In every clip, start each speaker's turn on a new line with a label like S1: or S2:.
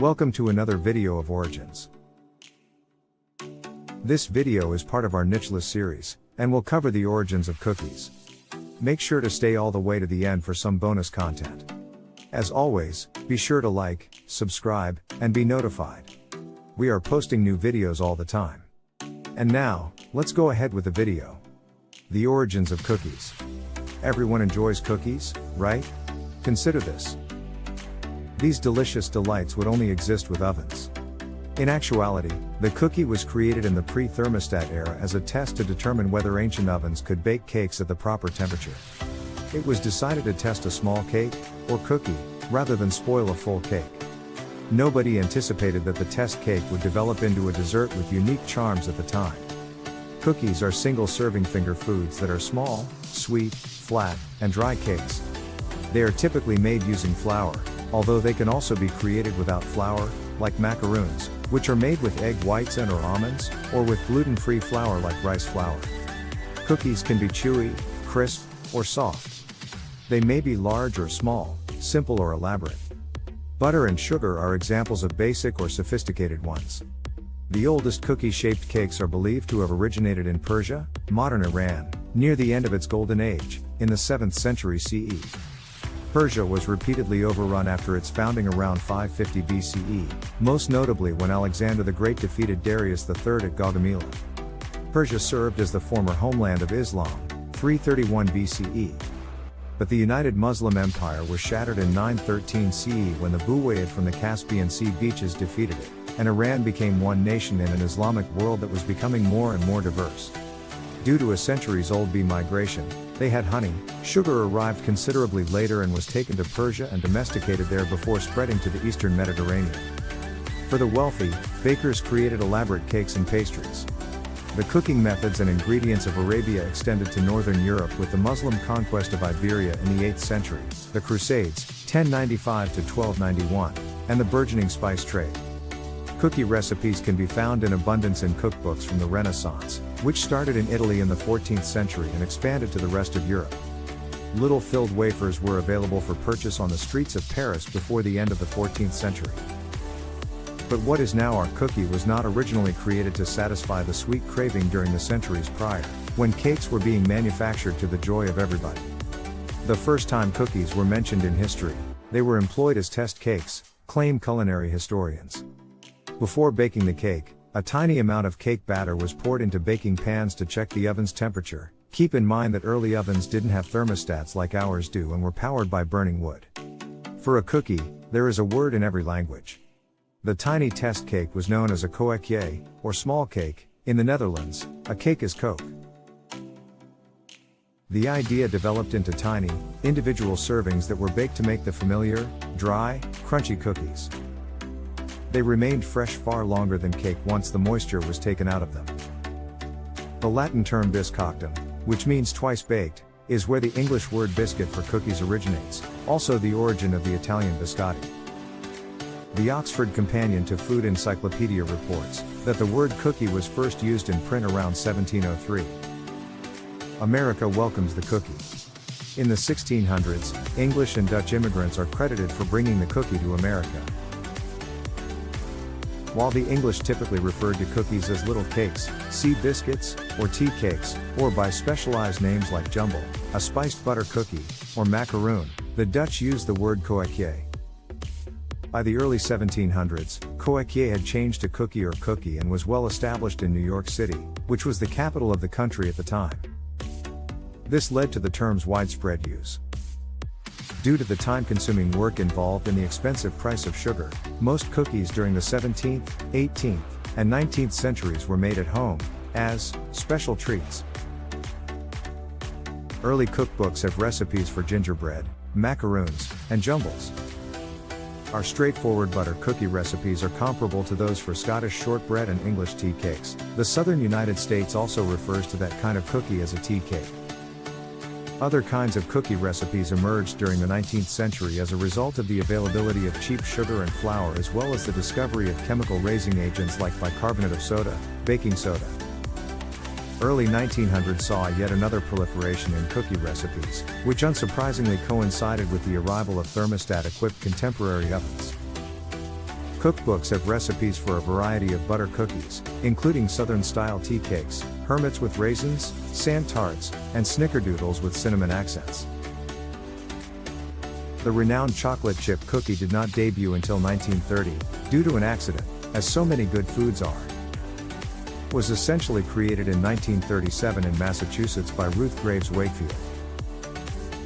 S1: Welcome to another video of Origins. This video is part of our nicheless series, and will cover the origins of cookies. Make sure to stay all the way to the end for some bonus content. As always, be sure to like, subscribe, and be notified. We are posting new videos all the time. And now, let's go ahead with the video. The origins of cookies. Everyone enjoys cookies, right? Consider this. These delicious delights would only exist with ovens. In actuality, the cookie was created in the pre-thermostat era as a test to determine whether ancient ovens could bake cakes at the proper temperature. It was decided to test a small cake, or cookie, rather than spoil a full cake. Nobody anticipated that the test cake would develop into a dessert with unique charms at the time. Cookies are single-serving finger foods that are small, sweet, flat, and dry cakes. They are typically made using flour, although they can also be created without flour, like macaroons, which are made with egg whites and/or almonds, or with gluten-free flour like rice flour. Cookies can be chewy, crisp, or soft. They may be large or small, simple or elaborate. Butter and sugar are examples of basic or sophisticated ones. The oldest cookie-shaped cakes are believed to have originated in Persia, modern Iran, near the end of its golden age, in the 7th century CE. Persia was repeatedly overrun after its founding around 550 BCE, most notably when Alexander the Great defeated Darius III at Gaugamela. Persia served as the former homeland of Islam, 331 BCE. But the United Muslim Empire was shattered in 913 CE when the Buwayid from the Caspian Sea beaches defeated it, and Iran became one nation in an Islamic world that was becoming more and more diverse. Due to a centuries-old bee migration, they had honey. Sugar arrived considerably later and was taken to Persia and domesticated there before spreading to the eastern Mediterranean. For the wealthy, bakers created elaborate cakes and pastries. The cooking methods and ingredients of Arabia extended to northern Europe with the Muslim conquest of Iberia in the 8th century, the Crusades, 1095 to 1291, and the burgeoning spice trade. Cookie recipes can be found in abundance in cookbooks from the Renaissance, which started in Italy in the 14th century and expanded to the rest of Europe. Little filled wafers were available for purchase on the streets of Paris before the end of the 14th century. But what is now our cookie was not originally created to satisfy the sweet craving during the centuries prior, when cakes were being manufactured to the joy of everybody. The first time cookies were mentioned in history, they were employed as test cakes, claim culinary historians. Before baking the cake, a tiny amount of cake batter was poured into baking pans to check the oven's temperature. Keep in mind that early ovens didn't have thermostats like ours do and were powered by burning wood. For a cookie, there is a word in every language. The tiny test cake was known as a koekje, or small cake. In the Netherlands, a cake is koek. The idea developed into tiny, individual servings that were baked to make the familiar, dry, crunchy cookies. They remained fresh far longer than cake once the moisture was taken out of them. The Latin term biscoctum, which means twice baked, is where the English word biscuit for cookies originates, also the origin of the Italian biscotti. The Oxford Companion to Food Encyclopedia reports that the word cookie was first used in print around 1703. America welcomes the cookie. In the 1600s, English and Dutch immigrants are credited for bringing the cookie to America. While the English typically referred to cookies as little cakes, sea biscuits, or tea cakes, or by specialized names like jumble, a spiced butter cookie, or macaroon, the Dutch used the word koekje. By the early 1700s, koekje had changed to cookie or cookie and was well established in New York City, which was the capital of the country at the time. This led to the term's widespread use. Due to the time-consuming work involved and the expensive price of sugar, most cookies during the 17th, 18th, and 19th centuries were made at home, as special treats. Early cookbooks have recipes for gingerbread, macaroons, and jumbles. Our straightforward butter cookie recipes are comparable to those for Scottish shortbread and English tea cakes. The southern United States also refers to that kind of cookie as a tea cake. Other kinds of cookie recipes emerged during the 19th century as a result of the availability of cheap sugar and flour as well as the discovery of chemical raising agents like bicarbonate of soda, baking soda. Early 1900s saw yet another proliferation in cookie recipes, which unsurprisingly coincided with the arrival of thermostat-equipped contemporary ovens. Cookbooks have recipes for a variety of butter cookies, including Southern-style tea cakes, hermits with raisins, sand tarts, and snickerdoodles with cinnamon accents. The renowned chocolate chip cookie did not debut until 1930, due to an accident, as so many good foods are. Was essentially created in 1937 in Massachusetts by Ruth Graves Wakefield.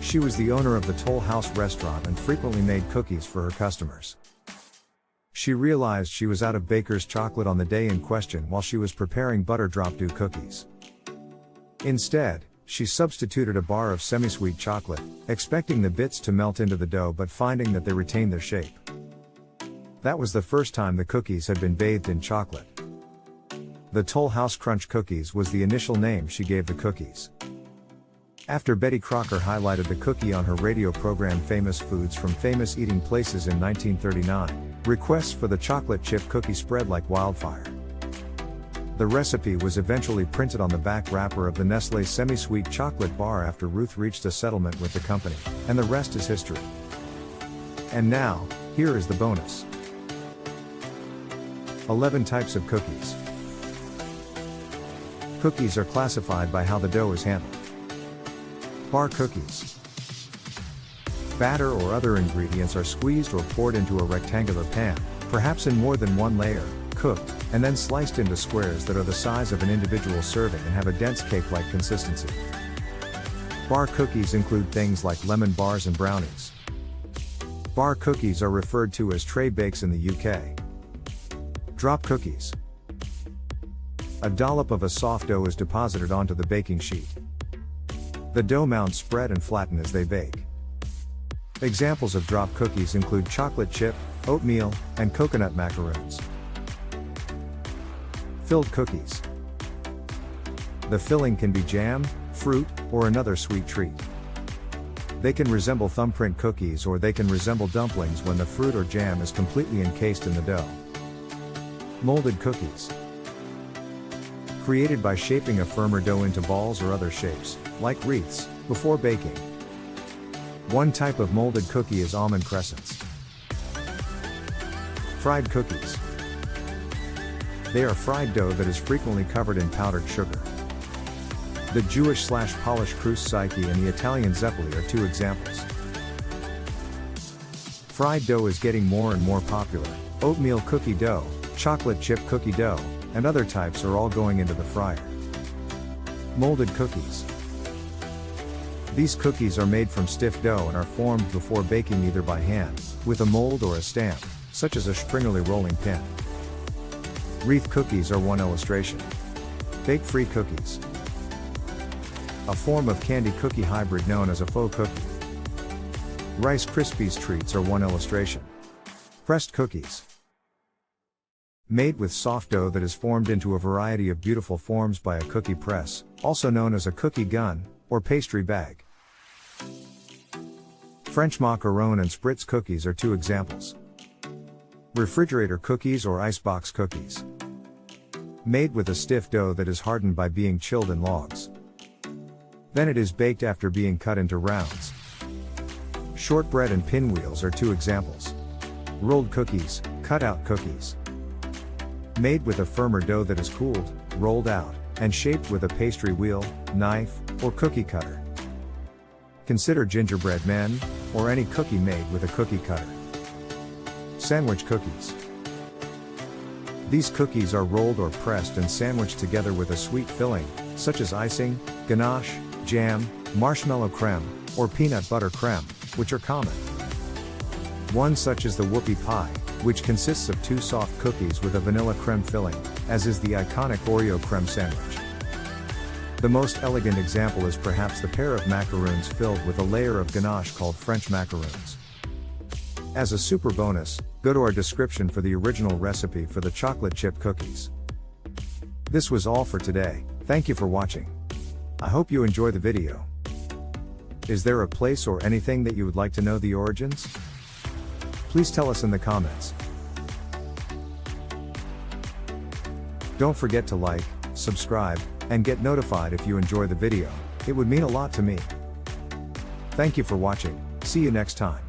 S1: She was the owner of the Toll House restaurant and frequently made cookies for her customers. She realized she was out of baker's chocolate on the day in question while she was preparing butter drop dew cookies. Instead, she substituted a bar of semi-sweet chocolate, expecting the bits to melt into the dough but finding that they retained their shape. That was the first time the cookies had been bathed in chocolate. The Toll House Crunch Cookies was the initial name she gave the cookies. After Betty Crocker highlighted the cookie on her radio program Famous Foods from Famous Eating Places in 1939, requests for the chocolate chip cookie spread like wildfire. The recipe was eventually printed on the back wrapper of the Nestlé semi-sweet chocolate bar after Ruth reached a settlement with the company, and the rest is history. And now, here is the bonus. 11 types of cookies. Cookies are classified by how the dough is handled. Bar cookies. Batter or other ingredients are squeezed or poured into a rectangular pan, perhaps in more than one layer, cooked, and then sliced into squares that are the size of an individual serving and have a dense cake-like consistency. Bar cookies include things like lemon bars and brownies. Bar cookies are referred to as tray bakes in the UK. Drop cookies. A dollop of a soft dough is deposited onto the baking sheet. The dough mounds spread and flatten as they bake. Examples of drop cookies include chocolate chip, oatmeal, and coconut macaroons. Filled cookies. The filling can be jam, fruit, or another sweet treat. They can resemble thumbprint cookies or they can resemble dumplings when the fruit or jam is completely encased in the dough. Molded cookies. Created by shaping a firmer dough into balls or other shapes, like wreaths, before baking. One type of molded cookie is almond crescents. Fried cookies. They are fried dough that is frequently covered in powdered sugar. The Jewish/Polish Kruste Psyche and the Italian Zeppoli are two examples. Fried dough is getting more and more popular. Oatmeal cookie dough, chocolate chip cookie dough, and other types are all going into the fryer. Molded cookies. These cookies are made from stiff dough and are formed before baking either by hand, with a mold or a stamp, such as a Springerle rolling pin. Wreath cookies are one illustration. Bake-free cookies. A form of candy cookie hybrid known as a faux cookie. Rice Krispies treats are one illustration. Pressed cookies. Made with soft dough that is formed into a variety of beautiful forms by a cookie press, also known as a cookie gun, or pastry bag. French macaron and spritz cookies are two examples. Refrigerator cookies or icebox cookies. Made with a stiff dough that is hardened by being chilled in logs. Then it is baked after being cut into rounds. Shortbread and pinwheels are two examples. Rolled cookies, cutout cookies. Made with a firmer dough that is cooled, rolled out, and shaped with a pastry wheel, knife, or cookie cutter. Consider gingerbread men, or any cookie made with a cookie cutter. Sandwich cookies. These cookies are rolled or pressed and sandwiched together with a sweet filling, such as icing, ganache, jam, marshmallow creme, or peanut butter creme, which are common. One such is the whoopie pie, which consists of two soft cookies with a vanilla creme filling, as is the iconic Oreo creme sandwich. The most elegant example is perhaps the pair of macaroons filled with a layer of ganache called French macaroons. As a super bonus, go to our description for the original recipe for the chocolate chip cookies. This was all for today. Thank you for watching. I hope you enjoy the video. Is there a place or anything that you would like to know the origins? Please tell us in the comments. Don't forget to like, subscribe, and get notified if you enjoy the video. It would mean a lot to me. Thank you for watching. See you next time.